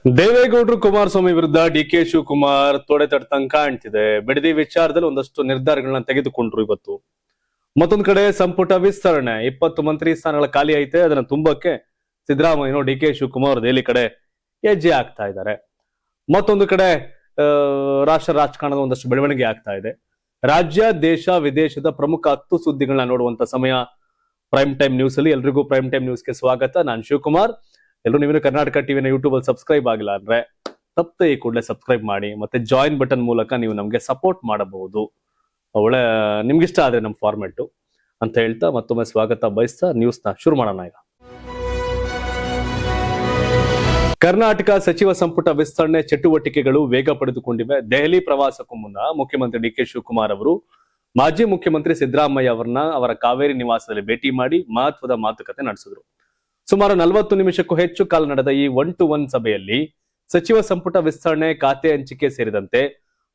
ದೇವೇಗೌಡರು ಕುಮಾರಸ್ವಾಮಿ ವಿರುದ್ಧ ಡಿಕೆ ಶಿವಕುಮಾರ್ ತೊಡೆ ತಟ್ಟಂಗೆ ಕಾಣ್ತಿದೆ. ಬಿಡದಿ ವಿಚಾರದಲ್ಲಿ ಒಂದಷ್ಟು ನಿರ್ಧಾರಗಳನ್ನ ತೆಗೆದುಕೊಂಡ್ರು ಇವತ್ತು. ಮತ್ತೊಂದು ಕಡೆ ಸಂಪುಟ ವಿಸ್ತರಣೆ 20 ಮಂತ್ರಿ ಸ್ಥಾನಗಳ ಖಾಲಿ ಐತೆ, ಅದನ್ನ ತುಂಬಕ್ಕೆ ಸಿದ್ದರಾಮಯ್ಯ ಡಿಕೆ ಶಿವಕುಮಾರ್ ದೆಹಲಿ ಕಡೆ ಹೆಜ್ಜೆ ಆಗ್ತಾ ಇದ್ದಾರೆ. ಮತ್ತೊಂದು ಕಡೆ ರಾಜಕಾರಣದ ಒಂದಷ್ಟು ಬೆಳವಣಿಗೆ ಆಗ್ತಾ ಇದೆ. ರಾಜ್ಯ ದೇಶ ವಿದೇಶದ ಪ್ರಮುಖ 10 ಸುದ್ದಿಗಳನ್ನ ನೋಡುವಂತ ಸಮಯ ಪ್ರೈಮ್ ಟೈಮ್ ನ್ಯೂಸ್ ಅಲ್ಲಿ. ಎಲ್ರಿಗೂ ಪ್ರೈಮ್ ಟೈಮ್ ನ್ಯೂಸ್ಗೆ ಸ್ವಾಗತ. ನಾನು ಶಿವಕುಮಾರ್. ಎಲ್ಲರೂ ನೀವು ಕರ್ನಾಟಕ ಟಿವಿನ ಯೂಟ್ಯೂಬ್ ಅಲ್ಲಿ ಸಬ್ಸ್ಕ್ರೈಬ್ ಆಗಿಲ್ಲ ಅಂದ್ರೆ ತಪ್ಪದೆ ಈ ಕೂಡಲೇ ಸಬ್ಸ್ಕ್ರೈಬ್ ಮಾಡಿ, ಮತ್ತೆ ಜಾಯಿನ್ ಬಟನ್ ಮೂಲಕ ನೀವು ನಮ್ಗೆ ಸಪೋರ್ಟ್ ಮಾಡಬಹುದು. ಒಳ್ಳೆ ನಿಮ್ಗಿಷ್ಟ ಆದ್ರೆ ನಮ್ಮ ಫಾರ್ಮೆಟ್ ಅಂತ ಹೇಳ್ತಾ ಮತ್ತೊಮ್ಮೆ ಸ್ವಾಗತ ಬಯಸ್ತಾ ನ್ಯೂಸ್ ನ ಶುರು ಮಾಡೋಣ. ಈಗ ಕರ್ನಾಟಕ ಸಚಿವ ಸಂಪುಟ ವಿಸ್ತರಣೆ ಚಟುವಟಿಕೆಗಳು ವೇಗ ಪಡೆದುಕೊಂಡಿವೆ. ದೆಹಲಿ ಪ್ರವಾಸಕ್ಕೂ ಮುನ್ನ ಮುಖ್ಯಮಂತ್ರಿ ಡಿಕೆ ಶಿವಕುಮಾರ್ ಅವರು ಮಾಜಿ ಮುಖ್ಯಮಂತ್ರಿ ಸಿದ್ದರಾಮಯ್ಯ ಅವರನ್ನ ಅವರ ಕಾವೇರಿ ನಿವಾಸದಲ್ಲಿ ಭೇಟಿ ಮಾಡಿ ಮಹತ್ವದ ಮಾತುಕತೆ ನಡೆಸಿದ್ರು. ಸುಮಾರು 40 ನಿಮಿಷಕ್ಕೂ ಹೆಚ್ಚು ಕಾಲ ನಡೆದ ಈ 1-to-1 ಸಭೆಯಲ್ಲಿ ಸಚಿವ ಸಂಪುಟ ವಿಸ್ತರಣೆ, ಖಾತೆ ಹಂಚಿಕೆ ಸೇರಿದಂತೆ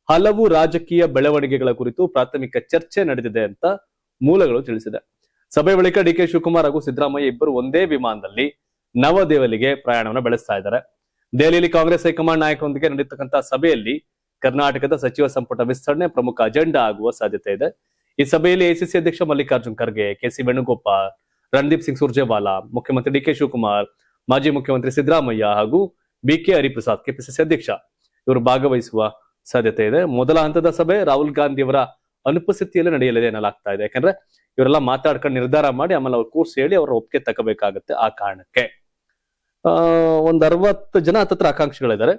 ಹಲವು ರಾಜಕೀಯ ಬೆಳವಣಿಗೆಗಳ ಕುರಿತು ಪ್ರಾಥಮಿಕ ಚರ್ಚೆ ನಡೆದಿದೆ ಅಂತ ಮೂಲಗಳು ತಿಳಿಸಿದೆ. ಸಭೆ ಬಳಿಕ ಡಿಕೆ ಶಿವಕುಮಾರ್ ಹಾಗೂ ಸಿದ್ದರಾಮಯ್ಯ ಇಬ್ಬರು ಒಂದೇ ವಿಮಾನದಲ್ಲಿ ನವದೆಹಲಿಗೆ ಪ್ರಯಾಣವನ್ನು ಬೆಳೆಸ್ತಾ ಇದ್ದಾರೆ. ದೆಹಲಿಯಲ್ಲಿ ಕಾಂಗ್ರೆಸ್ ಹೈಕಮಾಂಡ್ ನಾಯಕರೊಂದಿಗೆ ನಡೆಯತಕ್ಕಂತಹ ಸಭೆಯಲ್ಲಿ ಕರ್ನಾಟಕದ ಸಚಿವ ಸಂಪುಟ ವಿಸ್ತರಣೆ ಪ್ರಮುಖ ಅಜೆಂಡಾ ಆಗುವ ಸಾಧ್ಯತೆ ಇದೆ. ಈ ಸಭೆಯಲ್ಲಿ ಎಸಿಸಿ ಅಧ್ಯಕ್ಷ ಮಲ್ಲಿಕಾರ್ಜುನ್ ಖರ್ಗೆ, ಕೆಸಿ ವೇಣುಗೋಪಾಲ್, ರಣದೀಪ್ ಸಿಂಗ್ ಸುರ್ಜೇವಾಲಾ, ಮುಖ್ಯಮಂತ್ರಿ ಡಿಕೆ ಶಿವಕುಮಾರ್, ಮಾಜಿ ಮುಖ್ಯಮಂತ್ರಿ ಸಿದ್ದರಾಮಯ್ಯ ಹಾಗೂ ಬಿಕೆ ಹರಿಪ್ರಸಾದ್ ಕೆಪಿಸಿಸಿ ಅಧ್ಯಕ್ಷ ಇವರು ಭಾಗವಹಿಸುವ ಸಾಧ್ಯತೆ ಇದೆ. ಮೊದಲ ಹಂತದ ಸಭೆ ರಾಹುಲ್ ಗಾಂಧಿ ಅವರ ಅನುಪಸ್ಥಿತಿಯಲ್ಲಿ ನಡೆಯಲಿದೆ ಎನ್ನಲಾಗ್ತಾ ಇದೆ. ಯಾಕಂದ್ರೆ ಇವರೆಲ್ಲ ಮಾತಾಡ್ಕೊಂಡು ನಿರ್ಧಾರ ಮಾಡಿ ಆಮೇಲೆ ಅವ್ರ ಕೂರ್ಸ್ ಹೇಳಿ ಅವರ ಒಪ್ಪಿಗೆ ತಗೋಬೇಕಾಗತ್ತೆ. ಆ ಕಾರಣಕ್ಕೆ ಒಂದ್ 60 ಜನ ಹತ್ತತ್ರ ಆಕಾಂಕ್ಷಿಗಳಿದ್ದಾರೆ.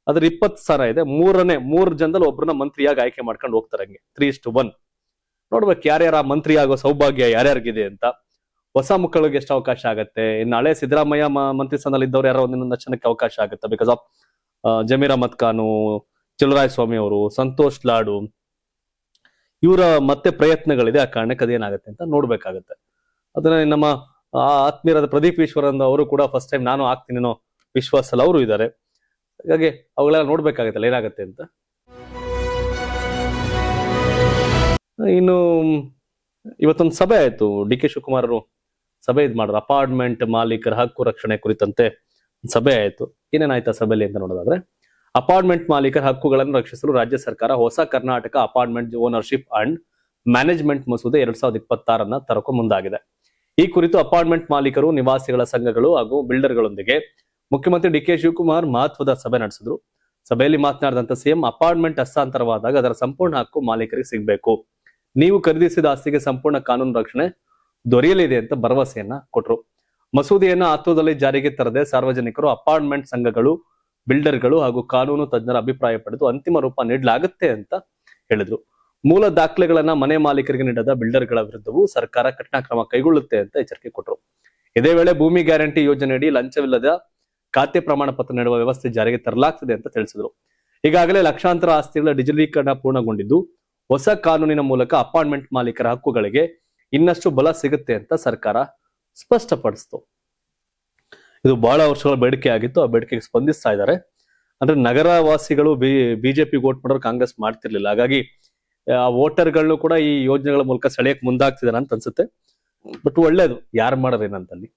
ಅದ್ರ 20 ಸ್ಥಾನ ಇದೆ. 3 ಜನದಲ್ಲಿ ಒಬ್ಬರನ್ನ ಮಂತ್ರಿಯಾಗಿ ಆಯ್ಕೆ ಮಾಡ್ಕೊಂಡು ಹೋಗ್ತಾರೆ. ಹಂಗೆ 3:1 ನೋಡ್ಬೇಕು ಯಾರ್ಯಾರ ಮಂತ್ರಿ ಆಗೋ ಸೌಭಾಗ್ಯ ಯಾರ್ಯಾರಿಗಿದೆ ಅಂತ. ಹೊಸ ಮಕ್ಕಳಿಗೆ ಎಷ್ಟು ಅವಕಾಶ ಆಗುತ್ತೆ, ಇನ್ನು ಹಳೆ ಸಿದ್ದರಾಮಯ್ಯ ಮಂತ್ರಿ ಸ್ಥಾನದಲ್ಲಿ ಇದ್ದವ್ರು ಯಾರೋ ಒಂದೊಂದು ಜನಕ್ಕೆ ಅವಕಾಶ ಆಗುತ್ತೆ. ಬಿಕಾಸ್ ಆಫ್ ಜಮೀರ್ ಅಹಮದ್ ಖಾನು, ಚಲುವರಾಯ ಸ್ವಾಮಿ ಅವರು, ಸಂತೋಷ್ ಲಾಡು ಇವರ ಮತ್ತೆ ಪ್ರಯತ್ನಗಳಿದೆ. ಆ ಕಾರಣಕ್ಕೆ ಅದೇನಾಗುತ್ತೆ ಅಂತ ನೋಡ್ಬೇಕಾಗತ್ತೆ. ಅದನ್ನ ನಮ್ಮ ಆತ್ಮೀಯರಾದ ಪ್ರದೀಪ್ ಈಶ್ವರನ್ ಅವರು ಕೂಡ ಫಸ್ಟ್ ಟೈಮ್ ನಾನು ಆಗ್ತೀನಿ ಅನ್ನೋ ವಿಶ್ವಾಸದಲ್ಲಿ ಅವರು ಇದ್ದಾರೆ. ಹಾಗಾಗಿ ಅವುಗಳೆಲ್ಲ ನೋಡ್ಬೇಕಾಗತ್ತಲ್ಲ ಏನಾಗತ್ತೆ ಅಂತ. ಇನ್ನು ಇವತ್ತೊಂದು ಸಭೆ ಆಯ್ತು. ಡಿ ಕೆ ಶಿವಕುಮಾರ್ ಅವರು ಸಭೆ ಮಾಡಿದ್ರು. ಅಪಾರ್ಟ್ಮೆಂಟ್ ಮಾಲೀಕರ ಹಕ್ಕು ರಕ್ಷಣೆ ಕುರಿತಂತೆ ಸಭೆ ಆಯ್ತು. ಏನೇನಾಯ್ತು ಆ ಸಭೆಯಲ್ಲಿ ಅಂತ ನೋಡೋದಾದ್ರೆ, ಅಪಾರ್ಟ್ಮೆಂಟ್ ಮಾಲೀಕರ ಹಕ್ಕುಗಳನ್ನು ರಕ್ಷಿಸಲು ರಾಜ್ಯ ಸರ್ಕಾರ ಹೊಸ Karnataka apartment ownership and management ಮಸೂದೆ 2026 ತರಕು ಮುಂದಾಗಿದೆ. ಈ ಕುರಿತು ಅಪಾರ್ಟ್ಮೆಂಟ್ ಮಾಲೀಕರು, ನಿವಾಸಿಗಳ ಸಂಘಗಳು ಹಾಗೂ ಬಿಲ್ಡರ್ಗಳೊಂದಿಗೆ ಮುಖ್ಯಮಂತ್ರಿ ಡಿ ಕೆ ಶಿವಕುಮಾರ್ ಮಹತ್ವದ ಸಭೆ ನಡೆಸಿದ್ರು. ಸಭೆಯಲ್ಲಿ ಮಾತನಾಡಿದಂತ ಸಿಎಂ, ಅಪಾರ್ಟ್ಮೆಂಟ್ ಹಸ್ತಾಂತರವಾದಾಗ ಅದರ ಸಂಪೂರ್ಣ ಹಕ್ಕು ಮಾಲೀಕರಿಗೆ ಸಿಗಬೇಕು. ನೀವು ಖರೀದಿಸಿದ ಆಸ್ತಿಗೆ ಸಂಪೂರ್ಣ ಕಾನೂನು ರಕ್ಷಣೆ ದೊರೆಯಲಿದೆ ಅಂತ ಭರವಸೆಯನ್ನ ಕೊಟ್ರು. ಮಸೂದೆಯನ್ನ ಆತುರದಲ್ಲಿ ಜಾರಿಗೆ ತರದೆ ಸಾರ್ವಜನಿಕರು, ಅಪಾರ್ಟ್ಮೆಂಟ್ ಸಂಘಗಳು, ಬಿಲ್ಡರ್ಗಳು ಹಾಗೂ ಕಾನೂನು ತಜ್ಞರ ಅಭಿಪ್ರಾಯ ಪಡೆದು ಅಂತಿಮ ರೂಪ ನೀಡಲಾಗುತ್ತೆ ಅಂತ ಹೇಳಿದ್ರು. ಮೂಲ ದಾಖಲೆಗಳನ್ನ ಮನೆ ಮಾಲೀಕರಿಗೆ ನೀಡದ ಬಿಲ್ಡರ್ಗಳ ವಿರುದ್ಧವೂ ಸರ್ಕಾರ ಕಠಿಣ ಕ್ರಮ ಕೈಗೊಳ್ಳುತ್ತೆ ಅಂತ ಎಚ್ಚರಿಕೆ ಕೊಟ್ರು. ಇದೇ ವೇಳೆ ಭೂಮಿ ಗ್ಯಾರಂಟಿ ಯೋಜನೆಯಡಿ ಲಂಚವಿಲ್ಲದ ಖಾತೆ ಪ್ರಮಾಣ ಪತ್ರ ನೀಡುವ ವ್ಯವಸ್ಥೆ ಜಾರಿಗೆ ತರಲಾಗ್ತದೆ ಅಂತ ತಿಳಿಸಿದ್ರು. ಈಗಾಗಲೇ ಲಕ್ಷಾಂತರ ಆಸ್ತಿಗಳ ಡಿಜಿಟಲೀಕರಣ ಪೂರ್ಣಗೊಂಡಿದ್ದು ಹೊಸ ಕಾನೂನಿನ ಮೂಲಕ ಅಪಾರ್ಟ್ಮೆಂಟ್ ಮಾಲೀಕರ ಹಕ್ಕುಗಳಿಗೆ ಇನ್ನಷ್ಟು ಬಲ ಸಿಗುತ್ತೆ ಅಂತ ಸರ್ಕಾರ ಸ್ಪಷ್ಟಪಡಿಸಿತು. ಇದು ಬಹಳ ವರ್ಷಗಳ ಬೇಡಿಕೆ ಆಗಿತ್ತು. ಆ ಬೇಡಿಕೆಗೆ ಸ್ಪಂದಿಸ್ತಾ ಇದ್ದಾರೆ. ಅಂದ್ರೆ ನಗರವಾಸಿಗಳು ಬಿಜೆಪಿ ವೋಟ್ ಮಾಡೋರು ಕಾಂಗ್ರೆಸ್ ಮಾಡ್ತಿರ್ಲಿಲ್ಲ. ಹಾಗಾಗಿ ಆ ವೋಟರ್ಗಳನ್ನು ಕೂಡ ಈ ಯೋಜನೆಗಳ ಮೂಲಕ ಸೆಳೆಯಕ್ ಮುಂದಾಗ್ತಿದಾರೆ ಅಂತ ಅನ್ಸುತ್ತೆ. ಬಟ್ ಒಳ್ಳೇದು, ಯಾರು ಮಾಡೋರೇನಂತಲ್ಲಿ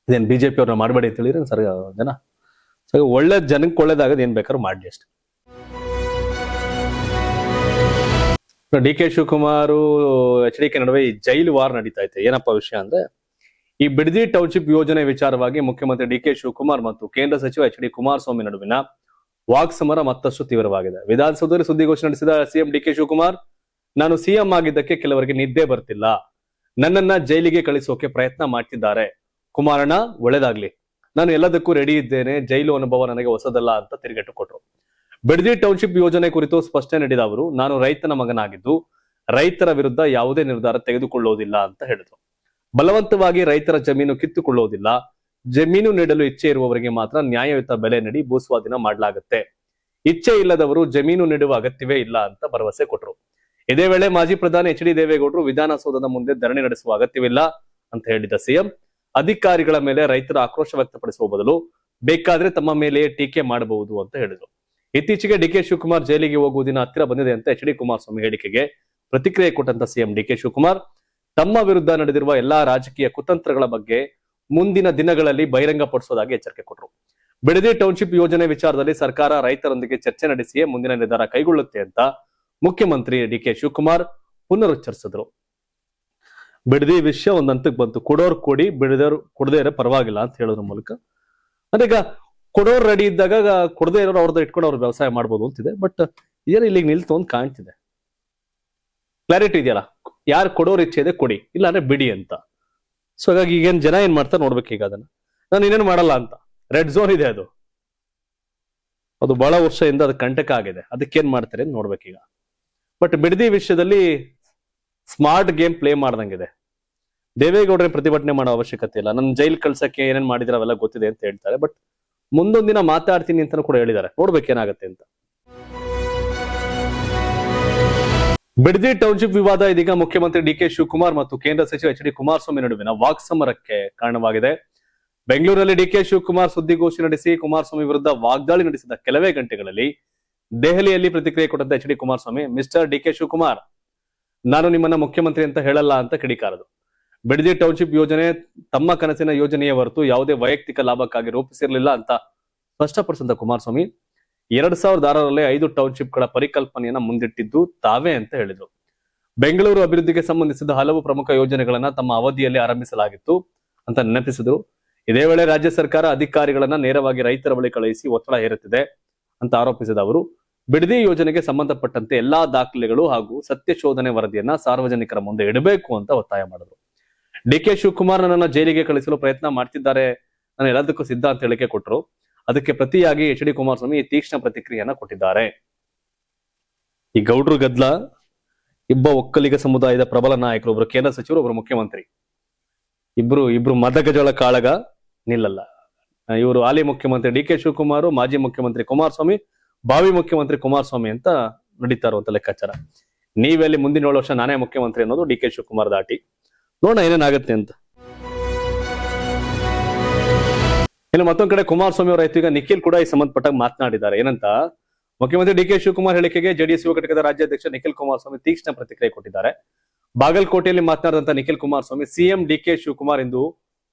ಇದೇನ್ ಬಿಜೆಪಿ ಅವ್ರನ್ನ ಮಾಡಬೇಡಿ ಅಂತ ಹೇಳಿದ್ರೆ ಸರ್ ಜನ ಒಳ್ಳೇದ್ ಜನಕ್ಕೆ ಒಳ್ಳೇದಾಗದು ಏನ್ ಬೇಕಾದ್ರೂ ಮಾಡ್ಲಿ ಅಷ್ಟೇ. ಡಿ ಕೆ ಶಿವಕುಮಾರ್ HDK ನಡುವೆ ಈ ಜೈಲು ವಾರ್ ನಡೀತಾ ಇದೆ. ಏನಪ್ಪಾ ವಿಷಯ ಅಂದ್ರೆ, ಈ ಬಿಡದಿ ಟೌನ್ಶಿಪ್ ಯೋಜನೆ ವಿಚಾರವಾಗಿ ಮುಖ್ಯಮಂತ್ರಿ ಡಿ ಕೆ ಶಿವಕುಮಾರ್ ಮತ್ತು ಕೇಂದ್ರ ಸಚಿವ HD ಕುಮಾರಸ್ವಾಮಿ ನಡುವಿನ ವಾಕ್ಸಮರ ಮತ್ತಷ್ಟು ತೀವ್ರವಾಗಿದೆ. ವಿಧಾನಸೌಧದಲ್ಲಿ ಸುದ್ದಿಗೋಷ್ಠಿ ನಡೆಸಿದ ಸಿಎಂ ಡಿ ಕೆ ಶಿವಕುಮಾರ್, ನಾನು ಸಿಎಂ ಆಗಿದ್ದಕ್ಕೆ ಕೆಲವರಿಗೆ ನಿದ್ದೆ ಬರ್ತಿಲ್ಲ, ನನ್ನನ್ನ ಜೈಲಿಗೆ ಕಳಿಸೋಕೆ ಪ್ರಯತ್ನ ಮಾಡ್ತಿದ್ದಾರೆ. ಕುಮಾರಣ್ಣ ಒಳ್ಳೇದಾಗ್ಲಿ, ನಾನು ಎಲ್ಲದಕ್ಕೂ ರೆಡಿ ಇದ್ದೇನೆ, ಜೈಲು ಅನುಭವ ನನಗೆ ಹೊಸದಲ್ಲ ಅಂತ ತಿರುಗೇಟು ಕೊಟ್ರು. ಬಿಡದಿ ಟೌನ್ಶಿಪ್ ಯೋಜನೆ ಕುರಿತು ಸ್ಪಷ್ಟನೆ ನೀಡಿದ ಅವರು, ನಾನು ರೈತನ ಮಗನಾಗಿದ್ದು ರೈತರ ವಿರುದ್ಧ ಯಾವುದೇ ನಿರ್ಧಾರ ತೆಗೆದುಕೊಳ್ಳುವುದಿಲ್ಲ ಅಂತ ಹೇಳಿದ್ರು. ಬಲವಂತವಾಗಿ ರೈತರ ಜಮೀನು ಕಿತ್ತುಕೊಳ್ಳುವುದಿಲ್ಲ, ಜಮೀನು ನೀಡಲು ಇಚ್ಛೆ ಇರುವವರಿಗೆ ಮಾತ್ರ ನ್ಯಾಯಯುತ ಬೆಲೆ ನೀಡಿ ಭೂಸ್ವಾಧೀನ ಮಾಡಲಾಗುತ್ತೆ, ಇಚ್ಛೆ ಇಲ್ಲದವರು ಜಮೀನು ನೀಡುವ ಅಗತ್ಯವೇ ಇಲ್ಲ ಅಂತ ಭರವಸೆ ಕೊಟ್ಟರು. ಇದೇ ವೇಳೆ ಮಾಜಿ ಪ್ರಧಾನಿ HD ದೇವೇಗೌಡರು ವಿಧಾನಸೌಧದ ಮುಂದೆ ಧರಣಿ ನಡೆಸುವ ಅಗತ್ಯವಿಲ್ಲ ಅಂತ ಹೇಳಿದ ಸಿಎಂ, ಅಧಿಕಾರಿಗಳ ಮೇಲೆ ರೈತರ ಆಕ್ರೋಶ ವ್ಯಕ್ತಪಡಿಸುವ ಬದಲು ಬೇಕಾದ್ರೆ ತಮ್ಮ ಮೇಲೆಯೇ ಟೀಕೆ ಮಾಡಬಹುದು ಅಂತ ಹೇಳಿದ್ರು. ಇತ್ತೀಚೆಗೆ ಡಿ ಕೆ ಶಿವಕುಮಾರ್ ಜೈಲಿಗೆ ಹೋಗುವ ದಿನ ಹತ್ತಿರ ಬಂದಿದೆ ಅಂತ HD ಕುಮಾರಸ್ವಾಮಿ ಹೇಳಿಕೆಗೆ ಪ್ರತಿಕ್ರಿಯೆ ಕೊಟ್ಟಂತ ಸಿಎಂ ಡಿ ಕೆ ಶಿವಕುಮಾರ್, ತಮ್ಮ ವಿರುದ್ಧ ನಡೆದಿರುವ ಎಲ್ಲಾ ರಾಜಕೀಯ ಕುತಂತ್ರಗಳ ಬಗ್ಗೆ ಮುಂದಿನ ದಿನಗಳಲ್ಲಿ ಬಹಿರಂಗಪಡಿಸೋದಾಗಿ ಎಚ್ಚರಿಕೆ ಕೊಟ್ಟರು. ಬಿಡದಿ ಟೌನ್ಶಿಪ್ ಯೋಜನೆ ವಿಚಾರದಲ್ಲಿ ಸರ್ಕಾರ ರೈತರೊಂದಿಗೆ ಚರ್ಚೆ ನಡೆಸಿಯೇ ಮುಂದಿನ ನಿರ್ಧಾರ ಕೈಗೊಳ್ಳುತ್ತೆ ಅಂತ ಮುಖ್ಯಮಂತ್ರಿ ಡಿ.ಕೆ. ಶಿವಕುಮಾರ್ ಪುನರುಚ್ಚರಿಸಿದ್ರು. ಬಿಡದಿ ವಿಷಯ ಒಂದ್ ಹಂತಕ್ಕೆ ಬಂತು. ಕೊಡೋರ್ ಕೊಡಿ, ಬಿಡದವ್ರು ಕೊಡದೇ ಇರೋ ಪರವಾಗಿಲ್ಲ ಅಂತ ಹೇಳೋದ್ರ ಮೂಲಕ. ಅದೀಗ ಕೊಡೋರ್ ರೆಡಿ ಇದ್ದಾಗ ಕೊಡದೇ ಇರೋರು ಅವ್ರದ್ದು ಇಟ್ಕೊಂಡು ಅವ್ರ ವ್ಯವಸಾಯ ಮಾಡ್ಬೋದು ಅಂತಿದೆ. ಬಟ್ ಏನು ಇಲ್ಲಿಗೆ ನಿಲ್ತು ಅಂತ ಕಾಣ್ತಿದೆ. ಕ್ಲಾರಿಟಿ ಇದೆಯಲ್ಲ, ಯಾರು ಕೊಡೋರ್ ಇಚ್ಛೆ ಇದೆ ಕೊಡಿ, ಇಲ್ಲ ಅಂದ್ರೆ ಬಿಡಿ ಅಂತ. ಸೊ ಹಾಗಾಗಿ ಈಗೇನ್ ಜನ ಏನ್ ಮಾಡ್ತಾರೆ ನೋಡ್ಬೇಕು. ಈಗ ಅದನ್ನ ನಾನು ಇನ್ನೇನು ಮಾಡಲ್ಲ ಅಂತ ರೆಡ್ ಝೋನ್ ಇದೆ, ಅದು ಬಹಳ ವರ್ಷದಿಂದ ಅದು ಕಂಟಕ ಆಗಿದೆ. ಅದಕ್ಕೇನ್ ಮಾಡ್ತಾರೆ ಅಂತ ನೋಡ್ಬೇಕೀಗ. ಬಟ್ ಬಿಡದಿ ವಿಷಯದಲ್ಲಿ ಸ್ಮಾರ್ಟ್ ಗೇಮ್ ಪ್ಲೇ ಮಾಡ್ದಂಗಿದೆ. ದೇವೇಗೌಡರೇ ಪ್ರತಿಭಟನೆ ಮಾಡೋ ಅವಶ್ಯಕತೆ ಇಲ್ಲ, ನನ್ನ ಜೈಲ್ ಕಳ್ಸಕ್ಕೆ ಏನೇನ್ ಮಾಡಿದ್ರೆ ಅವೆಲ್ಲ ಗೊತ್ತಿದೆ ಅಂತ ಹೇಳ್ತಾರೆ. ಬಟ್ ಮುಂದೊಂದ್ ದಿನ ಮಾತಾಡ್ತೀನಿ ಅಂತಾನು ಕೂಡ ಹೇಳಿದ್ದಾರೆ. ನೋಡ್ಬೇಕೇನಾಗತ್ತೆ ಅಂತ. ಬಿಡದಿ ಟೌನ್ಶಿಪ್ ವಿವಾದ ಇದೀಗ ಮುಖ್ಯಮಂತ್ರಿ ಡಿ.ಕೆ. ಶಿವಕುಮಾರ್ ಮತ್ತು ಕೇಂದ್ರ ಸಚಿವ ಎಚ್.ಡಿ. ಕುಮಾರಸ್ವಾಮಿ ನಡುವಿನ ವಾಕ್ಸಮರಕ್ಕೆ ಕಾರಣವಾಗಿದೆ. ಬೆಂಗಳೂರಲ್ಲಿ ಡಿ.ಕೆ. ಶಿವಕುಮಾರ್ ಸುದ್ದಿಗೋಷ್ಠಿ ನಡೆಸಿ ಕುಮಾರಸ್ವಾಮಿ ವಿರುದ್ಧ ವಾಗ್ದಾಳಿ ನಡೆಸಿದ ಕೆಲವೇ ಗಂಟೆಗಳಲ್ಲಿ ದೆಹಲಿಯಲ್ಲಿ ಪ್ರತಿಕ್ರಿಯೆ ಕೊಟ್ಟಂತ ಎಚ್.ಡಿ. ಕುಮಾರಸ್ವಾಮಿ, ಮಿಸ್ಟರ್ ಡಿ.ಕೆ. ಶಿವಕುಮಾರ್, ನಾನು ನಿಮ್ಮನ್ನ ಮುಖ್ಯಮಂತ್ರಿ ಅಂತ ಹೇಳಲ್ಲ ಅಂತ ಕಿಡಿಕಾರದು. ಬಿಡದಿ ಟೌನ್ಶಿಪ್ ಯೋಜನೆ ತಮ್ಮ ಕನಸಿನ ಯೋಜನೆಯೇ ಹೊರತು ಯಾವುದೇ ವೈಯಕ್ತಿಕ ಲಾಭಕ್ಕಾಗಿ ರೂಪಿಸಿರಲಿಲ್ಲ ಅಂತ ಸ್ಪಷ್ಟಪಡಿಸಿದ ಕುಮಾರಸ್ವಾಮಿ, 2006ರಲ್ಲಿ 5 ಟೌನ್ಶಿಪ್ಗಳ ಪರಿಕಲ್ಪನೆಯನ್ನ ಮುಂದಿಟ್ಟಿದ್ದು ತಾವೇ ಅಂತ ಹೇಳಿದ್ರು. ಬೆಂಗಳೂರು ಅಭಿವೃದ್ಧಿಗೆ ಸಂಬಂಧಿಸಿದ ಹಲವು ಪ್ರಮುಖ ಯೋಜನೆಗಳನ್ನ ತಮ್ಮ ಅವಧಿಯಲ್ಲಿ ಆರಂಭಿಸಲಾಗಿತ್ತು ಅಂತ ನೆನಪಿಸಿದ್ರು. ಇದೇ ವೇಳೆ ರಾಜ್ಯ ಸರ್ಕಾರ ಅಧಿಕಾರಿಗಳನ್ನ ನೇರವಾಗಿ ರೈತರ ಬಳಿ ಕಳುಹಿಸಿ ಒತ್ತಡ ಹೇರುತ್ತಿದೆ ಅಂತ ಆರೋಪಿಸಿದ ಅವರು, ಬಿಡದಿ ಯೋಜನೆಗೆ ಸಂಬಂಧಪಟ್ಟಂತೆ ಎಲ್ಲಾ ದಾಖಲೆಗಳು ಹಾಗೂ ಸತ್ಯಶೋಧನೆ ವರದಿಯನ್ನ ಸಾರ್ವಜನಿಕರ ಮುಂದೆ ಇಡಬೇಕು ಅಂತ ಒತ್ತಾಯ ಮಾಡಿದ್ರು. ಡಿ.ಕೆ. ಶಿವಕುಮಾರ್ ನನ್ನನ್ನ ಜೈಲಿಗೆ ಕಳಿಸಲು ಪ್ರಯತ್ನ ಮಾಡ್ತಿದ್ದಾರೆ, ನಾನು ಎಲ್ಲದಕ್ಕೂ ಸಿದ್ಧ ಅಂತ ಹೇಳಿಕೆ ಕೊಟ್ಟರು. ಅದಕ್ಕೆ ಪ್ರತಿಯಾಗಿ ಎಚ್.ಡಿ. ಕುಮಾರಸ್ವಾಮಿ ತೀಕ್ಷ್ಣ ಪ್ರತಿಕ್ರಿಯೆಯನ್ನ ಕೊಟ್ಟಿದ್ದಾರೆ. ಈ ಗೌಡ್ರು ಗದ್ಲ, ಇಬ್ಬ ಒಕ್ಕಲಿಗ ಸಮುದಾಯದ ಪ್ರಬಲ ನಾಯಕರು, ಒಬ್ರು ಕೇಂದ್ರ ಸಚಿವರು, ಒಬ್ರು ಮುಖ್ಯಮಂತ್ರಿ, ಇಬ್ರು ಮದಗಜಳ ಕಾಳಗ ನಿಲ್ಲಲ್ಲ. ಇವರು ಹಾಲಿ ಮುಖ್ಯಮಂತ್ರಿ ಡಿ.ಕೆ. ಶಿವಕುಮಾರ್, ಮಾಜಿ ಮುಖ್ಯಮಂತ್ರಿ ಕುಮಾರಸ್ವಾಮಿ, ಭಾವಿ ಮುಖ್ಯಮಂತ್ರಿ ಕುಮಾರಸ್ವಾಮಿ ಅಂತ ನಡೀತಾ ಇರುವಂತ ಲೆಕ್ಕಾಚಾರ. ನೀವೆಲ್ಲಿ ಮುಂದಿನ 7 ವರ್ಷ ನಾನೇ ಮುಖ್ಯಮಂತ್ರಿ ಅನ್ನೋದು ಡಿ.ಕೆ. ಶಿವಕುಮಾರ್ ದಾಟಿ. ನೋಡೋಣ ಏನೇನಾಗತ್ತೆ ಅಂತ. ಇನ್ನು ಮತ್ತೊಂದ್ ಕಡೆ ಕುಮಾರಸ್ವಾಮಿ ಅವರ ಈಗ ನಿಖಿಲ್ ಕೂಡ ಈ ಸಂಬಂಧಪಟ್ಟಾಗ ಮಾತನಾಡಿದ್ದಾರೆ. ಏನಂತ, ಮುಖ್ಯಮಂತ್ರಿ ಡಿ.ಕೆ. ಶಿವಕುಮಾರ್ ಹೇಳಿಕೆಗೆ ಜೆಡಿಎಸ್ ಯುವ ಘಟಕದ ರಾಜ್ಯಾಧ್ಯಕ್ಷ ನಿಖಿಲ್ ಕುಮಾರಸ್ವಾಮಿ ತೀಕ್ಷ್ಣ ಪ್ರತಿಕ್ರಿಯೆ ಕೊಟ್ಟಿದ್ದಾರೆ. ಬಾಗಲಕೋಟೆಯಲ್ಲಿ ಮಾತನಾಡಿದಂತ ನಿಖಿಲ್ ಕುಮಾರಸ್ವಾಮಿ, ಸಿಎಂ ಡಿ.ಕೆ. ಶಿವಕುಮಾರ್ ಇಂದು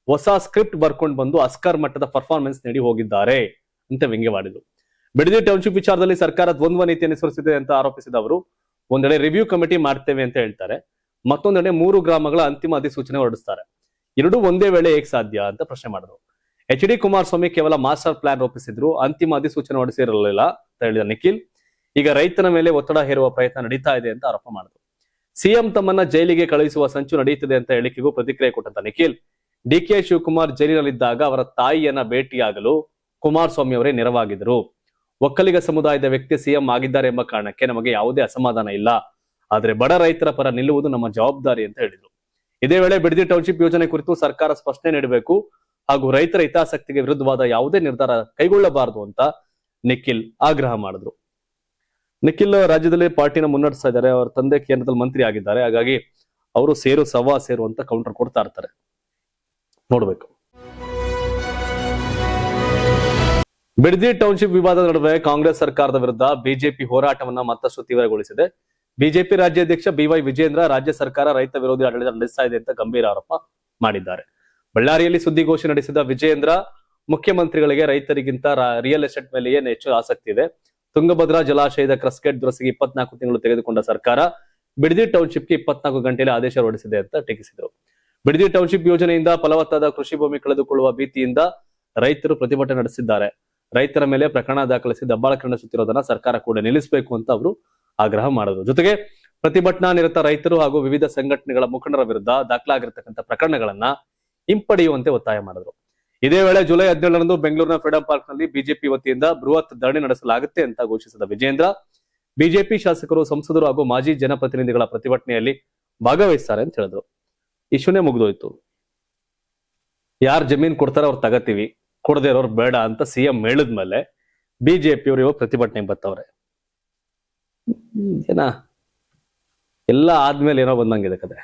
ಹೊಸ ಸ್ಕ್ರಿಪ್ಟ್ ಬರ್ಕೊಂಡು ಬಂದು ಅಸ್ಕರ್ ಮಟ್ಟದ ಪರ್ಫಾರ್ಮೆನ್ಸ್ ನೀಡಿ ಹೋಗಿದ್ದಾರೆ ಅಂತ ವ್ಯಂಗ್ಯವಾಡಿದ್ರು. ಬಿಡದಿ ಟೌನ್ಶಿಪ್ ವಿಚಾರದಲ್ಲಿ ಸರ್ಕಾರ ದ್ವಂದ್ವ ನೀತಿಯನ್ನು ಅನುಸರಿಸಿದೆ ಅಂತ ಆರೋಪಿಸಿದ ಅವರು, ಒಂದೆಡೆ ರಿವ್ಯೂ ಕಮಿಟಿ ಮಾಡ್ತೇವೆ ಅಂತ ಹೇಳ್ತಾರೆ, ಮತ್ತೊಂದೆಡೆ 3 ಗ್ರಾಮಗಳ ಅಂತಿಮ ಅಧಿಸೂಚನೆ ಹೊರಡಿಸ್ತಾರೆ. ಎರಡೂ ಒಂದೇ ವೇಳೆ ಹೇಗೆ ಸಾಧ್ಯ ಅಂತ ಪ್ರಶ್ನೆ ಮಾಡಿದ್ರು. ಎಚ್.ಡಿ. ಕುಮಾರಸ್ವಾಮಿ ಕೇವಲ ಮಾಸ್ಟರ್ ಪ್ಲಾನ್ ರೂಪಿಸಿದ್ರು, ಅಂತಿಮ ಅಧಿಸೂಚನೆ ಹೊರಡಿಸಿರಲಿಲ್ಲ ಅಂತ ಹೇಳಿದ ನಿಖಿಲ್, ಈಗ ರೈತನ ಮೇಲೆ ಒತ್ತಡ ಹೇರುವ ಪ್ರಯತ್ನ ನಡೀತಾ ಇದೆ ಅಂತ ಆರೋಪ ಮಾಡಿದ್ರು. ಸಿಎಂ ತಮ್ಮನ್ನ ಜೈಲಿಗೆ ಕಳುಹಿಸುವ ಸಂಚು ನಡೆಯುತ್ತಿದೆ ಅಂತ ಹೇಳಿಕೆಗೂ ಪ್ರತಿಕ್ರಿಯೆ ಕೊಟ್ಟಂತ ನಿಖಿಲ್, ಡಿ.ಕೆ. ಶಿವಕುಮಾರ್ ಜೈಲಿನಲ್ಲಿದ್ದಾಗ ಅವರ ತಾಯಿಯನ್ನ ಭೇಟಿಯಾಗಲು ಕುಮಾರಸ್ವಾಮಿ ಅವರೇ ನೆರವಾಗಿದ್ರು. ಒಕ್ಕಲಿಗ ಸಮುದಾಯದ ವ್ಯಕ್ತಿ ಸಿಎಂ ಆಗಿದ್ದಾರೆ ಎಂಬ ಕಾರಣಕ್ಕೆ ನಮಗೆ ಯಾವುದೇ ಅಸಮಾಧಾನ ಇಲ್ಲ, ಆದ್ರೆ ಬಡ ರೈತರ ಪರ ನಿಲ್ಲುವುದು ನಮ್ಮ ಜವಾಬ್ದಾರಿ ಅಂತ ಹೇಳಿದ್ರು. ಇದೇ ವೇಳೆ ಬಿಡದಿ ಟೌನ್ಶಿಪ್ ಯೋಜನೆ ಕುರಿತು ಸರ್ಕಾರ ಸ್ಪಷ್ಟನೆ ನೀಡಬೇಕು ಹಾಗೂ ರೈತರ ಹಿತಾಸಕ್ತಿಗೆ ವಿರುದ್ಧವಾದ ಯಾವುದೇ ನಿರ್ಧಾರ ಕೈಗೊಳ್ಳಬಾರದು ಅಂತ ನಿಖಿಲ್ ಆಗ್ರಹ ಮಾಡಿದ್ರು. ನಿಖಿಲ್ ರಾಜ್ಯದಲ್ಲಿ ಪಾರ್ಟಿನ ಮುನ್ನಡೆಸ್ತಾ ಇದ್ದಾರೆ. ಅವರ ತಂದೆ ಕೇಂದ್ರದಲ್ಲಿ ಮಂತ್ರಿ ಆಗಿದ್ದಾರೆ. ಹಾಗಾಗಿ ಅವರು ಸವಾ ಸೇರು ಅಂತ ಕೌಂಟರ್ ಕೊಡ್ತಾ ಇರ್ತಾರೆ. ನೋಡ್ಬೇಕು. ಬಿಡದಿ ಟೌನ್ಶಿಪ್ ವಿವಾದದ ನಡುವೆ ಕಾಂಗ್ರೆಸ್ ಸರ್ಕಾರದ ವಿರುದ್ಧ ಬಿಜೆಪಿ ಹೋರಾಟವನ್ನ ಮತ್ತಷ್ಟು ತೀವ್ರಗೊಳಿಸಿದೆ. ಬಿಜೆಪಿ ರಾಜ್ಯಾಧ್ಯಕ್ಷ ಬಿ.ವೈ. ವಿಜೇಂದ್ರ ರಾಜ್ಯ ಸರ್ಕಾರ ರೈತ ವಿರೋಧಿ ಆಡಳಿತ ನಡೆಸ್ತಾ ಇದೆ ಅಂತ ಗಂಭೀರ ಆರೋಪ ಮಾಡಿದ್ದಾರೆ. ಬಳ್ಳಾರಿಯಲ್ಲಿ ಸುದ್ದಿಗೋಷ್ಠಿ ನಡೆಸಿದ ವಿಜೇಂದ್ರ, ಮುಖ್ಯಮಂತ್ರಿಗಳಿಗೆ ರೈತರಿಗಿಂತ ರಿಯಲ್ ಎಸ್ಟೇಟ್ ಮೇಲೆಯೇ ಹೆಚ್ಚು ಆಸಕ್ತಿ ಇದೆ. ತುಂಗಭದ್ರಾ ಜಲಾಶಯದ ಕ್ರಸ್ಗೇಟ್ ದುರಸ್ತಿಗೆ 24 ತಿಂಗಳು ತೆಗೆದುಕೊಂಡ ಸರ್ಕಾರ ಬಿಡದಿ ಟೌನ್ಶಿಪ್ಗೆ 24 ಗಂಟೆಯಲ್ಲಿ ಆದೇಶ ಹೊರಡಿಸಿದೆ ಅಂತ ಟೀಕಿಸಿದರು. ಬಿಡದಿ ಟೌನ್ಶಿಪ್ ಯೋಜನೆಯಿಂದ ಫಲವತ್ತಾದ ಕೃಷಿ ಭೂಮಿ ಕಳೆದುಕೊಳ್ಳುವ ಭೀತಿಯಿಂದ ರೈತರು ಪ್ರತಿಭಟನೆ ನಡೆಸಿದ್ದಾರೆ. ರೈತರ ಮೇಲೆ ಪ್ರಕರಣ ದಾಖಲಿಸಿ ದಬ್ಬಾಳಿಕೆ ನಡೆಸುತ್ತಿರೋದನ್ನ ಸರ್ಕಾರ ಕೂಡ ನಿಲ್ಲಿಸಬೇಕು ಅಂತ ಅವರು ಆಗ್ರಹ ಮಾಡಿದ್ರು. ಜೊತೆಗೆ ಪ್ರತಿಭಟನಾ ನಿರತ ರೈತರು ಹಾಗೂ ವಿವಿಧ ಸಂಘಟನೆಗಳ ಮುಖಂಡರ ವಿರುದ್ಧ ದಾಖಲಾಗಿರತಕ್ಕಂಥ ಪ್ರಕರಣಗಳನ್ನ ಹಿಂಪಡೆಯುವಂತೆ ಒತ್ತಾಯ ಮಾಡಿದ್ರು. ಇದೇ ವೇಳೆ ಜುಲೈ 17ರಂದು ಬೆಂಗಳೂರಿನ ಫ್ರೀಡಂ ಪಾರ್ಕ್ ನಲ್ಲಿ ಬಿಜೆಪಿ ವತಿಯಿಂದ ಬೃಹತ್ ಧರಣಿ ನಡೆಸಲಾಗುತ್ತೆ ಅಂತ ಘೋಷಿಸಿದ ವಿಜೇಂದ್ರ, ಬಿಜೆಪಿ ಶಾಸಕರು, ಸಂಸದರು ಹಾಗೂ ಮಾಜಿ ಜನಪ್ರತಿನಿಧಿಗಳ ಪ್ರತಿಭಟನೆಯಲ್ಲಿ ಭಾಗವಹಿಸ್ತಾರೆ ಅಂತ ಹೇಳಿದ್ರು. ಇಶ್ಯೂನೇ ಮುಗಿದೋಯ್ತು. ಯಾರು ಜಮೀನ್ ಕೊಡ್ತಾರ ಅವ್ರು ತಗತೀವಿ, ಕೊಡದೇ ಇರೋರು ಬೇಡ ಅಂತ ಸಿಎಂ ಹೇಳಿದ್ಮೇಲೆ ಬಿಜೆಪಿಯವರು ಇವಾಗ ಪ್ರತಿಭಟನೆ ಬರ್ತವ್ರೆ. ಏನ ಎಲ್ಲ ಆದ್ಮೇಲೆ ಏನೋ ಬಂದಂಗಿದೆ ಕತೆ.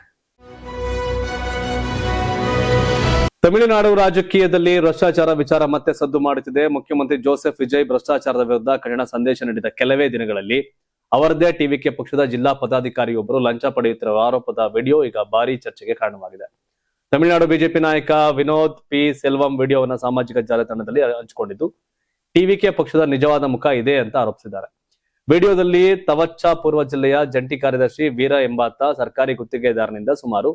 ತಮಿಳುನಾಡು ರಾಜಕೀಯದಲ್ಲಿ ಭ್ರಷ್ಟಾಚಾರ ವಿಚಾರ ಮತ್ತೆ ಸದ್ದು ಮಾಡುತ್ತಿದೆ. ಮುಖ್ಯಮಂತ್ರಿ ಜೋಸೆಫ್ ವಿಜಯ್ ಭ್ರಷ್ಟಾಚಾರದ ವಿರುದ್ಧ ಕಠಿಣ ಸಂದೇಶ ನೀಡಿದ ಕೆಲವೇ ದಿನಗಳಲ್ಲಿ ಅವರದೇ ಟಿವಿಕೆ ಪಕ್ಷದ ಜಿಲ್ಲಾ ಪದಾಧಿಕಾರಿಯೊಬ್ಬರು ಲಂಚ ಪಡೆಯುತ್ತಿರುವ ಆರೋಪದ ವಿಡಿಯೋ ಈಗ ಭಾರಿ ಚರ್ಚೆಗೆ ಕಾರಣವಾಗಿದೆ. ತಮಿಳುನಾಡು ಬಿಜೆಪಿ ನಾಯಕ ವಿನೋದ್ ಪಿ ಸೆಲ್ವಂ ವಿಡಿಯೋವನ್ನ ಸಾಮಾಜಿಕ ಜಾಲತಾಣದಲ್ಲಿ ಹಂಚಿಕೊಂಡಿದ್ದು ಟಿವಿಕೆ ಪಕ್ಷದ ನಿಜವಾದ ಮುಖ ಇದೆ ಅಂತ ಆರೋಪಿಸಿದ್ದಾರೆ. ವಿಡಿಯೋದಲ್ಲಿ ತವಚ್ಚ ಪೂರ್ವ ಜಿಲ್ಲೆಯ ಜಂಟಿ ಕಾರ್ಯದರ್ಶಿ ವೀರ ಎಂಬಾತ ಸರ್ಕಾರಿ ಗುತ್ತಿಗೆದಾರನಿಂದ ಸುಮಾರು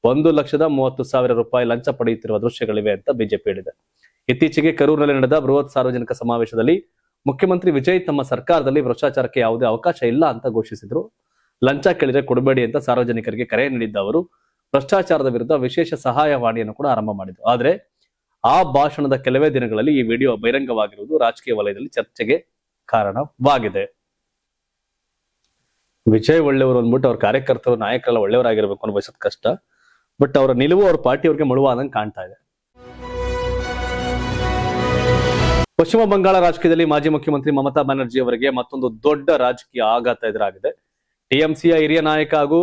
1,30,000 ರೂಪಾಯಿ ಲಂಚ ಪಡೆಯುತ್ತಿರುವ ದೃಶ್ಯಗಳಿವೆ ಅಂತ ಬಿಜೆಪಿ ಹೇಳಿದೆ. ಇತ್ತೀಚೆಗೆ ಕರೂರಿನಲ್ಲಿ ನಡೆದ ಬೃಹತ್ ಸಾರ್ವಜನಿಕ ಸಮಾವೇಶದಲ್ಲಿ ಮುಖ್ಯಮಂತ್ರಿ ವಿಜಯ್ ತಮ್ಮ ಸರ್ಕಾರದಲ್ಲಿ ಭ್ರಷ್ಟಾಚಾರಕ್ಕೆ ಯಾವುದೇ ಅವಕಾಶ ಇಲ್ಲ ಅಂತ ಘೋಷಿಸಿದ್ರು. ಲಂಚ ಕೇಳಿದ್ರೆ ಕೊಡಬೇಡಿ ಅಂತ ಸಾರ್ವಜನಿಕರಿಗೆ ಕರೆ ನೀಡಿದ್ದ ಅವರು ಭ್ರಷ್ಟಾಚಾರದ ವಿರುದ್ಧ ವಿಶೇಷ ಸಹಾಯವಾಣಿಯನ್ನು ಕೂಡ ಆರಂಭ ಮಾಡಿದ್ರು. ಆದ್ರೆ ಆ ಭಾಷಣದ ಕೆಲವೇ ದಿನಗಳಲ್ಲಿ ಈ ವಿಡಿಯೋ ಬಹಿರಂಗವಾಗಿರುವುದು ರಾಜಕೀಯ ವಲಯದಲ್ಲಿ ಚರ್ಚೆಗೆ ಕಾರಣವಾಗಿದೆ. ವಿಜಯ್ ಒಳ್ಳೆಯವರು ಅಂದ್ಬಿಟ್ಟು ಅವ್ರ ಕಾರ್ಯಕರ್ತರು ನಾಯಕರೆಲ್ಲ ಒಳ್ಳೆಯವರಾಗಿರ್ಬೇಕು ಅನ್ನೋ ಬಯಸೋದು ಕಷ್ಟ. ಬಟ್ ಅವರ ನಿಲುವು ಅವ್ರ ಪಾರ್ಟಿಯವ್ರಿಗೆ ಮುಳುವಾದಂಗೆ ಕಾಣ್ತಾ ಇದೆ. ಪಶ್ಚಿಮ ಬಂಗಾಳ ರಾಜಕೀಯದಲ್ಲಿ ಮಾಜಿ ಮುಖ್ಯಮಂತ್ರಿ ಮಮತಾ ಬ್ಯಾನರ್ಜಿ ಅವರಿಗೆ ಮತ್ತೊಂದು ದೊಡ್ಡ ರಾಜಕೀಯ ಆಘಾತ ಎದುರಾಗಿದೆ. ಟಿಎಂಸಿಯ ಹಿರಿಯ ನಾಯಕ ಹಾಗೂ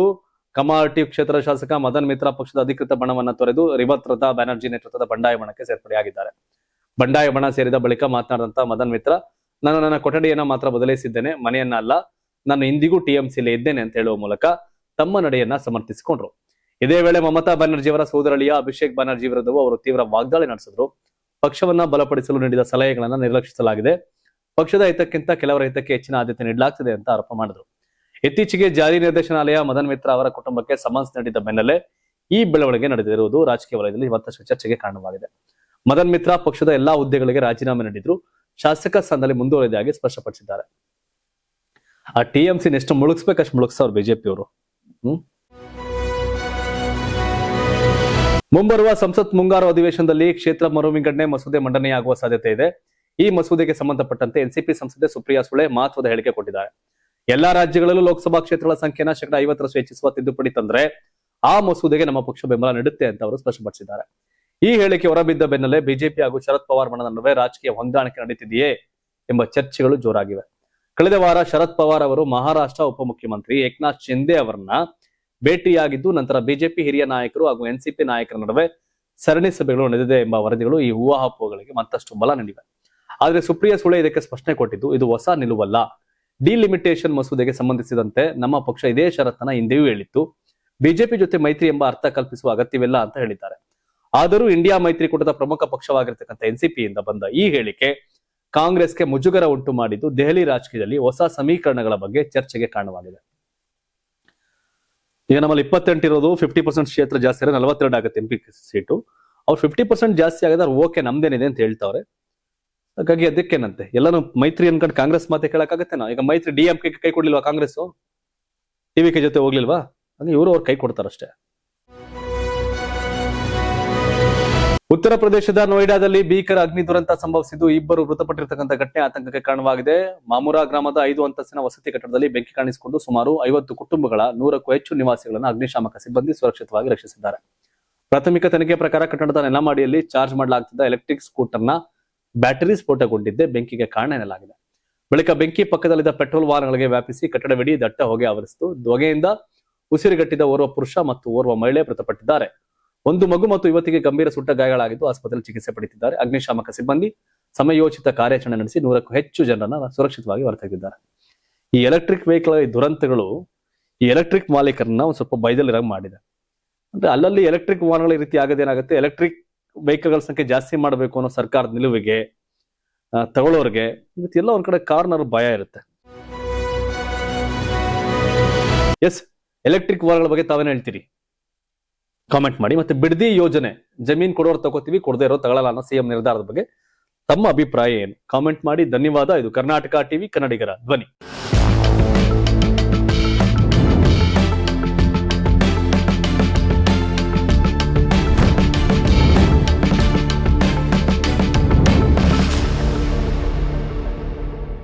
ಕಮಾಟಿ ಕ್ಷೇತ್ರ ಶಾಸಕ ಮದನ್ ಮಿತ್ರ ಪಕ್ಷದ ಅಧಿಕೃತ ಬಣವನ್ನು ತೊರೆದು ರಿವತ್ರತಾ ಬ್ಯಾನರ್ಜಿ ನೇತೃತ್ವದ ಬಂಡಾಯ ಬಣಕ್ಕೆ ಸೇರ್ಪಡೆಯಾಗಿದ್ದಾರೆ. ಬಂಡಾಯ ಬಣ ಸೇರಿದ ಬಳಿಕ ಮಾತನಾಡಿದಂತ ಮದನ್ ಮಿತ್ರ, ನಾನು ನನ್ನ ಕೊಠಡಿಯನ್ನ ಮಾತ್ರ ಬದಲಿಸಿದ್ದೇನೆ, ಮನೆಯನ್ನ ಅಲ್ಲ. ನಾನು ಇಂದಿಗೂ ಟಿಎಂಸಿಲೇ ಇದ್ದೇನೆ ಅಂತ ಹೇಳುವ ಮೂಲಕ ತಮ್ಮ ನಡೆಯನ್ನ ಸಮರ್ಥಿಸಿಕೊಂಡ್ರು. ಇದೇ ವೇಳೆ ಮಮತಾ ಬ್ಯಾನರ್ಜಿ ಅವರ ಸೋದರಳಿಯ ಅಭಿಷೇಕ್ ಬ್ಯಾನರ್ಜಿ ವಿರುದ್ಧವೂ ಅವರು ತೀವ್ರ ವಾಗ್ದಾಳಿ ನಡೆಸಿದ್ರು. ಪಕ್ಷವನ್ನ ಬಲಪಡಿಸಲು ನೀಡಿದ ಸಲಹೆಗಳನ್ನ ನಿರ್ಲಕ್ಷಿಸಲಾಗಿದೆ, ಪಕ್ಷದ ಹಿತಕ್ಕಿಂತ ಕೆಲವರ ಹಿತಕ್ಕೆ ಹೆಚ್ಚಿನ ಆದ್ಯತೆ ನೀಡಲಾಗ್ತಿದೆ ಅಂತ ಆರೋಪ ಮಾಡಿದ್ರು. ಇತ್ತೀಚೆಗೆ ಜಾರಿ ನಿರ್ದೇಶನಾಲಯ ಮದನ್ ಮಿತ್ರ ಅವರ ಕುಟುಂಬಕ್ಕೆ ಸಮನ್ಸ್ ನೀಡಿದ ಬೆನ್ನಲ್ಲೇ ಈ ಬೆಳವಣಿಗೆ ನಡೆದಿರುವುದು ರಾಜಕೀಯ ವಲಯದಲ್ಲಿ ಮತ್ತಷ್ಟು ಚರ್ಚೆಗೆ ಕಾರಣವಾಗಿದೆ. ಮದನ್ ಮಿತ್ರ ಪಕ್ಷದ ಎಲ್ಲಾ ಹುದ್ದೆಗಳಿಗೆ ರಾಜೀನಾಮೆ ನೀಡಿದ್ರು, ಶಾಸಕ ಸ್ಥಾನದಲ್ಲಿ ಮುಂದುವರೆದಾಗಿ ಸ್ಪಷ್ಟಪಡಿಸಿದ್ದಾರೆ. ಆ ಟಿಎಂಸಿ ಎಷ್ಟು ಮುಳುಗಿಸ್ಬೇಕಷ್ಟು ಮುಳುಗಿಸೋರು ಬಿಜೆಪಿ ಅವರು. ಮುಂಬರುವ ಸಂಸತ್ ಮುಂಗಾರು ಅಧಿವೇಶನದಲ್ಲಿ ಕ್ಷೇತ್ರ ಮರುವಿಂಗಡಣೆ ಮಸೂದೆ ಮಂಡನೆಯಾಗುವ ಸಾಧ್ಯತೆ ಇದೆ. ಈ ಮಸೂದೆಗೆ ಸಂಬಂಧಪಟ್ಟಂತೆ ಎನ್ಸಿಪಿ ಸಂಸದೆ ಸುಪ್ರಿಯಾ ಸುಳೆ ಮಹತ್ವದ ಹೇಳಿಕೆ ಕೊಟ್ಟಿದ್ದಾರೆ. ಎಲ್ಲಾ ರಾಜ್ಯಗಳಲ್ಲೂ ಲೋಕಸಭಾ ಕ್ಷೇತ್ರಗಳ ಸಂಖ್ಯೆನ 50% ಹೆಚ್ಚಿಸುವ ತಿದ್ದುಪಡಿ ತಂದ್ರೆ ಆ ಮಸೂದೆಗೆ ನಮ್ಮ ಪಕ್ಷ ಬೆಂಬಲ ನೀಡುತ್ತೆ ಅಂತ ಅವರು ಸ್ಪಷ್ಟಪಡಿಸಿದ್ದಾರೆ. ಈ ಹೇಳಿಕೆ ಹೊರಬಿದ್ದ ಬೆನ್ನಲ್ಲೇ ಬಿಜೆಪಿ ಹಾಗೂ ಶರದ್ ಪವಾರ್ ಬಣದ ನಡುವೆ ರಾಜಕೀಯ ಹೊಂದಾಣಿಕೆ ನಡೀತಿದೆಯೇ ಎಂಬ ಚರ್ಚೆಗಳು ಜೋರಾಗಿವೆ. ಕಳೆದ ವಾರ ಶರದ್ ಪವಾರ್ ಅವರು ಮಹಾರಾಷ್ಟ್ರ ಉಪಮುಖ್ಯಮಂತ್ರಿ ಏಕನಾಥ್ ಶಿಂದೆ ಅವರನ್ನ ಭೇಟಿಯಾಗಿದ್ದು, ನಂತರ ಬಿಜೆಪಿ ಹಿರಿಯ ನಾಯಕರು ಹಾಗೂ ಎನ್ಸಿಪಿ ನಾಯಕರ ನಡುವೆ ಸರಣಿ ಸಭೆಗಳು ನಡೆದಿದೆ ಎಂಬ ವರದಿಗಳು ಈ ಊಹಾಪೋಹಗಳಿಗೆ ಮತ್ತಷ್ಟು ಬಲ ನೀಡಿವೆ. ಆದ್ರೆ ಸುಪ್ರಿಯಾ ಸುಳೆ ಇದಕ್ಕೆ ಸ್ಪಷ್ಟನೆ ಕೊಟ್ಟಿದ್ದು, ಇದು ಹೊಸ ನಿಲುವಲ್ಲ. ಡಿಲಿಮಿಟೇಷನ್ ಮಸೂದೆಗೆ ಸಂಬಂಧಿಸಿದಂತೆ ನಮ್ಮ ಪಕ್ಷ ಇದೇ ಷರತ್ತನ್ನ ಹಿಂದೆಯೂ ಹೇಳಿತ್ತು. ಬಿಜೆಪಿ ಜೊತೆ ಮೈತ್ರಿ ಎಂಬ ಅರ್ಥ ಕಲ್ಪಿಸುವ ಅಗತ್ಯವಿಲ್ಲ ಅಂತ ಹೇಳಿದ್ದಾರೆ. ಆದರೂ ಇಂಡಿಯಾ ಮೈತ್ರಿಕೂಟದ ಪ್ರಮುಖ ಪಕ್ಷವಾಗಿರ್ತಕ್ಕಂಥ ಎನ್ಸಿಪಿಯಿಂದ ಬಂದ ಈ ಹೇಳಿಕೆ ಕಾಂಗ್ರೆಸ್ಗೆ ಮುಜುಗರ ಉಂಟು ಮಾಡಿದ್ದು ದೆಹಲಿ ರಾಜಕೀಯದಲ್ಲಿ ಹೊಸ ಸಮೀಕರಣಗಳ ಬಗ್ಗೆ ಚರ್ಚೆಗೆ ಕಾರಣವಾಗಿದೆ. ಈಗ ನಮ್ಮಲ್ಲಿ 28 ಇರೋದು 50% ಕ್ಷೇತ್ರ ಜಾಸ್ತಿ ಇರೋ 42 ಆಗುತ್ತೆ ಎಂಪಿ ಸೀಟು. ಅವ್ರು 50% ಜಾಸ್ತಿ ಆಗಿದ್ರೆ ಓಕೆ ನಮ್ದೇನಿದೆ ಅಂತ ಹೇಳ್ತಾವ್ರೆ. ಹಾಗಾಗಿ ಅದಕ್ಕೇನಂತೆ ಎಲ್ಲಾನು ಮೈತ್ರಿ ಅನ್ಕೊಂಡು ಕಾಂಗ್ರೆಸ್ ಮಾತೆ ಕೇಳಕ್ಕಾಗತ್ತೇನಾ? ಈಗ ಮೈತ್ರಿ ಡಿಎಂಕೆ ಕೈ ಕೊಡ್ಲಿಲ್ವಾ ಕಾಂಗ್ರೆಸ್? ಟಿವಿಕೆ ಜೊತೆ ಹೋಗ್ಲಿಲ್ವಾ? ಹಾಗೆ ಇವರು ಅವ್ರು ಕೈ ಕೊಡ್ತಾರಷ್ಟೇ. ಉತ್ತರ ಪ್ರದೇಶದ ನೋಯ್ಡಾದಲ್ಲಿ ಭೀಕರ ಅಗ್ನಿ ದುರಂತ ಸಂಭವಿಸಿದ್ದು ಇಬ್ಬರು ಮೃತಪಟ್ಟಿರತಕ್ಕಂಥ ಘಟನೆ ಆತಂಕಕ್ಕೆ ಕಾರಣವಾಗಿದೆ. ಮಾಮೂರಾ ಗ್ರಾಮದ 5 ಅಂತಸ್ತಿನ ವಸತಿ ಕಟ್ಟಡದಲ್ಲಿ ಬೆಂಕಿ ಕಾಣಿಸಿಕೊಂಡು ಸುಮಾರು 50 ಕುಟುಂಬಗಳ 100ಕ್ಕೂ ಹೆಚ್ಚು ನಿವಾಸಿಗಳನ್ನು ಅಗ್ನಿಶಾಮಕ ಸಿಬ್ಬಂದಿ ಸುರಕ್ಷಿತವಾಗಿ ರಕ್ಷಿಸಿದ್ದಾರೆ. ಪ್ರಾಥಮಿಕ ತನಿಖೆ ಪ್ರಕಾರ ಕಟ್ಟಡದ ನೆಲಮಾಡಿಯಲ್ಲಿ ಚಾರ್ಜ್ ಮಾಡಲಾಗ್ತಿದ್ದ ಎಲೆಕ್ಟ್ರಿಕ್ ಸ್ಕೂಟರ್ನ ಬ್ಯಾಟರಿ ಸ್ಫೋಟಗೊಂಡಿದ್ದೇ ಬೆಂಕಿಗೆ ಕಾರಣ ಎನ್ನಲಾಗಿದೆ. ಬಳಿಕ ಬೆಂಕಿ ಪಕ್ಕದಲ್ಲಿದ್ದ ಪೆಟ್ರೋಲ್ ವಾಹನಗಳಿಗೆ ವ್ಯಾಪಿಸಿ ಕಟ್ಟಡವಿಡೀ ದಟ್ಟ ಹೊಗೆ ಆವರಿಸಿತು. ಹೊಗೆಯಿಂದ ಉಸಿರುಗಟ್ಟಿದ ಓರ್ವ ಪುರುಷ ಮತ್ತು ಓರ್ವ ಮಹಿಳೆ ಮೃತಪಟ್ಟಿದ್ದಾರೆ. ಒಂದು ಮಗು ಮತ್ತು ಯುವತಿಗೆ ಗಂಭೀರ ಸುಟ್ಟ ಗಾಯಗಳಾಗಿದ್ದು ಆಸ್ಪತ್ರೆಯಲ್ಲಿ ಚಿಕಿತ್ಸೆ ಪಡೆಯುತ್ತಿದ್ದಾರೆ. ಅಗ್ನಿಶಾಮಕ ಸಿಬ್ಬಂದಿ ಸಮಯೋಚಿತ ಕಾರ್ಯಾಚರಣೆ ನಡೆಸಿ 100ಕ್ಕೂ ಹೆಚ್ಚು ಜನರನ್ನ ಸುರಕ್ಷಿತವಾಗಿ ಹೊರತೆಗೆದಿದ್ದಾರೆ. ಈ ಎಲೆಕ್ಟ್ರಿಕ್ ವೆಹಿಕಲ್ ದುರಂತಗಳು ಈ ಎಲೆಕ್ಟ್ರಿಕ್ ಮಾಲೀಕರನ್ನ ಒಂದು ಸ್ವಲ್ಪ ಭಯದಲ್ಲಿರಾಗ ಮಾಡಿದೆ. ಅಂದ್ರೆ ಅಲ್ಲಲ್ಲಿ ಎಲೆಕ್ಟ್ರಿಕ್ ವಾಹನಗಳ ಈ ರೀತಿ ಆಗದೇನಾಗುತ್ತೆ, ಎಲೆಕ್ಟ್ರಿಕ್ ವೆಹಿಕಲ್ಗಳ ಸಂಖ್ಯೆ ಜಾಸ್ತಿ ಮಾಡಬೇಕು ಅನ್ನೋ ಸರ್ಕಾರದ ನಿಲುವಿಗೆ ತಗೊಳ್ಳೋರ್ಗೆ ಎಲ್ಲ ಒಂದ್ ಕಡೆ ಕಾರ್ನರ್ ಭಯ ಇರುತ್ತೆ. ಎಸ್, ಎಲೆಕ್ಟ್ರಿಕ್ ವಾಹನಗಳ ಬಗ್ಗೆ ತಾವೇನು ಹೇಳ್ತೀರಿ? ಕಾಮೆಂಟ್ ಮಾಡಿ. ಮತ್ತೆ ಬಿಡದಿ ಯೋಜನೆ ಜಮೀನ್ ಕೊಡೋರು ತಗೋತೀವಿ, ಕೊಡದೇ ಇರೋ ತಗೊಳ್ಳಲ್ಲ ಅನ್ನೋ ಸಿಎಂ ನಿರ್ಧಾರದ ಬಗ್ಗೆ ತಮ್ಮ ಅಭಿಪ್ರಾಯ ಏನು? ಕಾಮೆಂಟ್ ಮಾಡಿ. ಧನ್ಯವಾದ. ಇದು ಕರ್ನಾಟಕ ಟಿವಿ, ಕನ್ನಡಿಗರ ಧ್ವನಿ.